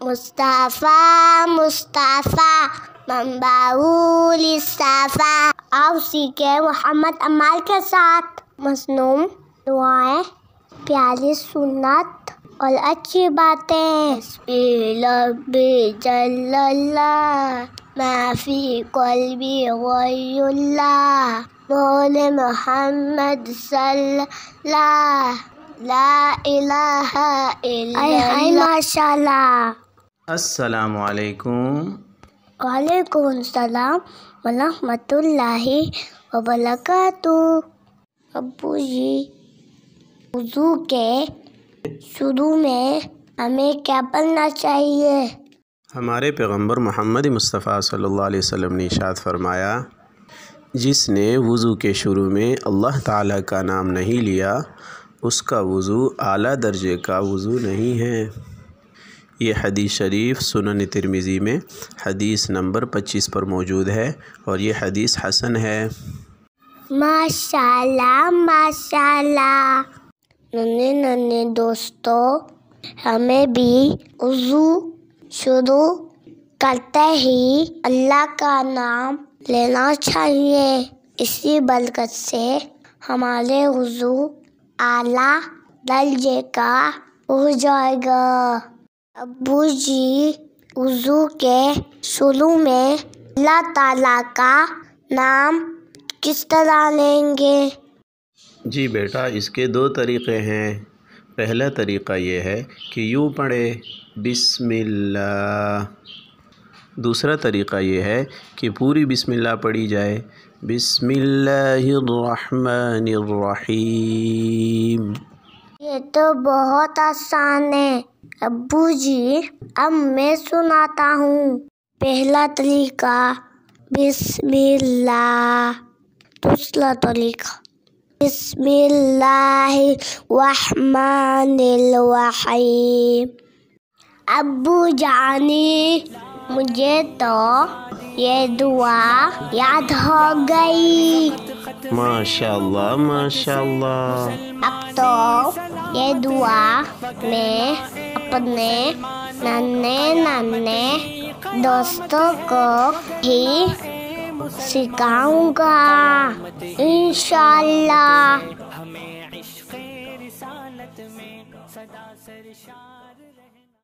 مصطفیٰ مصطفیٰ منبعول صفا۔ آؤ سیکھیں محمد امال کے ساتھ مصنوع دعائیں، پیاری سنت اور اچھی باتیں۔ بسم ربی جل اللہ ما فی قلبی غیر اللہ مول محمد صلی اللہ لا الہ الا اللہ۔ ماشاء اللہ۔ السلام علیکم۔ وعلیکم السلام ورحمۃ اللہ وبرکاتہ۔ ابو جی، وضو کے شروع میں ہمیں کیا پڑھنا چاہیے؟ ہمارے پیغمبر محمد مصطفیٰ صلی اللہ علیہ وسلم نے ارشاد فرمایا، جس نے وضو کے شروع میں اللہ تعالیٰ کا نام نہیں لیا اس کا وضو اعلیٰ درجے کا وضو نہیں ہے۔ یہ حدیث شریف سنن ترمذی میں حدیث نمبر 25 پر موجود ہے اور یہ حدیث حسن ہے۔ ماشاءاللہ ماشاءاللہ۔ ننے دوستو، ہمیں بھی وضو شروع کرتے ہی اللہ کا نام لینا چاہیے، اسی برکت سے ہمارے وضو اعلیٰ درجے کا ہو جائے گا۔ ابو جی، وضو کے شروع میں اللہ تعالیٰ کا نام کس طرح لیں گے؟ جی بیٹا، اس کے دو طریقے ہیں۔ پہلا طریقہ یہ ہے کہ یوں پڑھے بسم اللہ۔ دوسرا طریقہ یہ ہے کہ پوری بسم اللہ پڑھی جائے، بسم اللہ الرحمن الرحیم۔ یہ تو بہت آسان ہے ابو جی، اب میں سناتا ہوں۔ پہلا طریقہ بسم اللہ، دوسرا طریقہ بسم اللہ الرحمن الرحیم۔ ابو جانی، مجھے تو یہ دعا یاد ہو گئی۔ ماشاء اللہ ماشاء اللہ۔ اب تو یہ دعا میں اپنے ننے دوستوں کو بھی سکھاؤں گا انشاءاللہ۔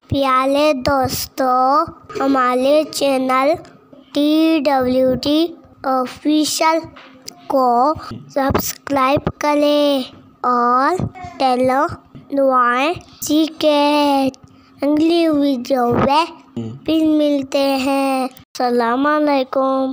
پیارے دوستو، ہمارے چینل TWT آفیشل کو سبسکرائب کریں اور ٹیلو دعائیں سیکھیں۔ اگلی ویڈیو میں پھر ملتے ہیں۔ السلام علیکم۔